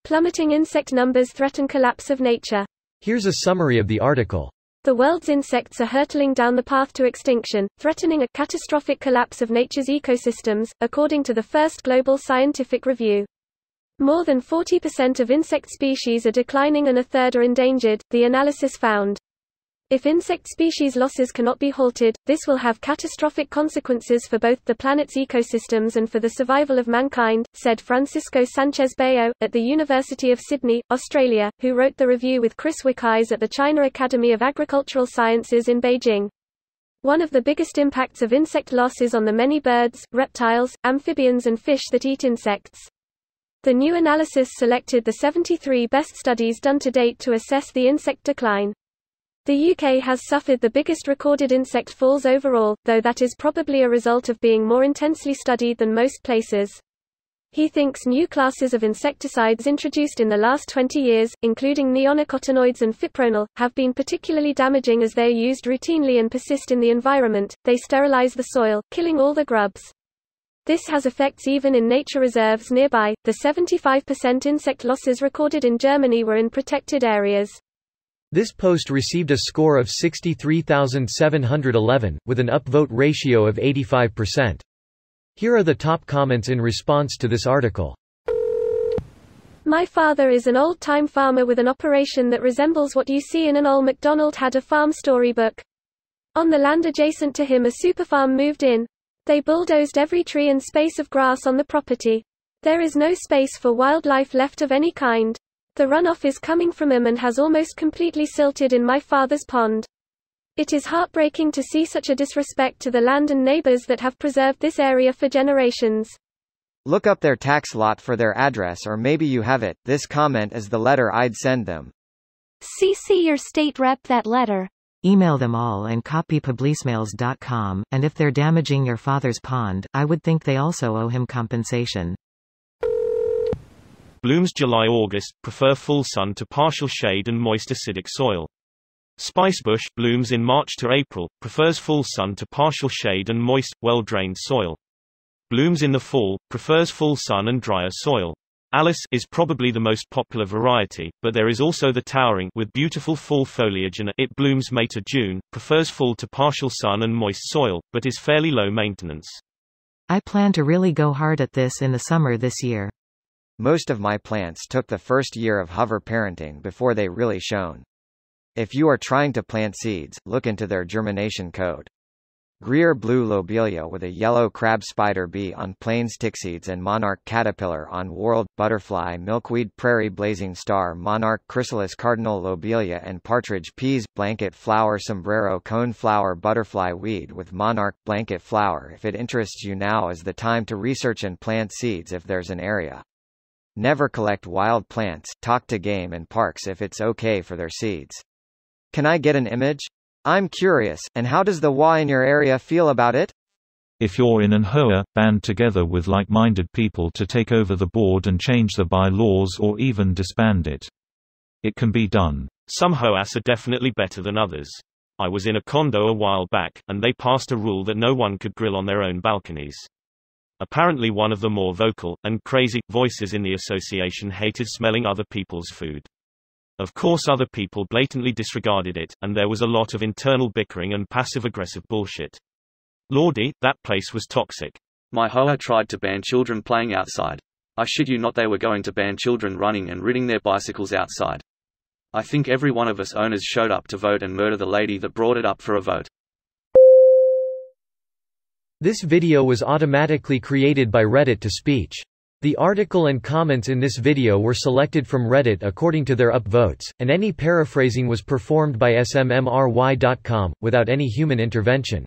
Plummeting insect numbers threaten collapse of nature. Here's a summary of the article. The world's insects are hurtling down the path to extinction, threatening a catastrophic collapse of nature's ecosystems, according to the first global scientific review. More than 40% of insect species are declining and a third are endangered, the analysis found. If insect species losses cannot be halted, this will have catastrophic consequences for both the planet's ecosystems and for the survival of mankind, said Francisco Sanchez Bayo, at the University of Sydney, Australia, who wrote the review with Chris Wickeyes at the China Academy of Agricultural Sciences in Beijing. One of the biggest impacts of insect loss is on the many birds, reptiles, amphibians and fish that eat insects. The new analysis selected the 73 best studies done to date to assess the insect decline. The UK has suffered the biggest recorded insect falls overall, though that is probably a result of being more intensely studied than most places. He thinks new classes of insecticides introduced in the last 20 years, including neonicotinoids and fipronil, have been particularly damaging as they are used routinely and persist in the environment. They sterilize the soil, killing all the grubs. This has effects even in nature reserves nearby. The 75% insect losses recorded in Germany were in protected areas. This post received a score of 63,711, with an upvote ratio of 85%. Here are the top comments in response to this article. My father is an old-time farmer with an operation that resembles what you see in an old MacDonald Had a Farm storybook. On the land adjacent to him a superfarm moved in. They bulldozed every tree and space of grass on the property. There is no space for wildlife left of any kind. The runoff is coming from him and has almost completely silted in my father's pond. It is heartbreaking to see such a disrespect to the land and neighbors that have preserved this area for generations. Look up their tax lot for their address, or maybe you have it. This comment is the letter I'd send them. CC your state rep that letter. Email them all and copy publicemails.com, and if they're damaging your father's pond, I would think they also owe him compensation. Blooms July-August, prefer full sun to partial shade and moist acidic soil. Spicebush blooms in March to April, prefers full sun to partial shade and moist, well-drained soil. Blooms in the fall, prefers full sun and drier soil. Alice is probably the most popular variety, but there is also the towering with beautiful fall foliage, and it blooms May to June, prefers full to partial sun and moist soil, but is fairly low maintenance. I plan to really go hard at this in the summer this year. Most of my plants took the first year of hover parenting before they really shone. If you are trying to plant seeds, look into their germination code. Greer blue lobelia with a yellow crab spider bee on plains tickseeds and monarch caterpillar on whorled, butterfly milkweed prairie blazing star monarch chrysalis cardinal lobelia and partridge peas, blanket flower sombrero cone flower butterfly weed with monarch blanket flower. If it interests you, now is the time to research and plant seeds if there's an area. Never collect wild plants, talk to game and parks if it's okay for their seeds. Can I get an image? I'm curious, and how does the WA in your area feel about it? If you're in an HOA, band together with like-minded people to take over the board and change the bylaws or even disband it. It can be done. Some HOAs are definitely better than others. I was in a condo a while back, and they passed a rule that no one could grill on their own balconies. Apparently one of the more vocal, and crazy, voices in the association hated smelling other people's food. Of course other people blatantly disregarded it, and there was a lot of internal bickering and passive-aggressive bullshit. Lordy, that place was toxic. My HOA tried to ban children playing outside. I shit you not, they were going to ban children running and riding their bicycles outside. I think every one of us owners showed up to vote and murder the lady that brought it up for a vote. This video was automatically created by Reddit to speech. The article and comments in this video were selected from Reddit according to their upvotes, and any paraphrasing was performed by smmry.com, without any human intervention.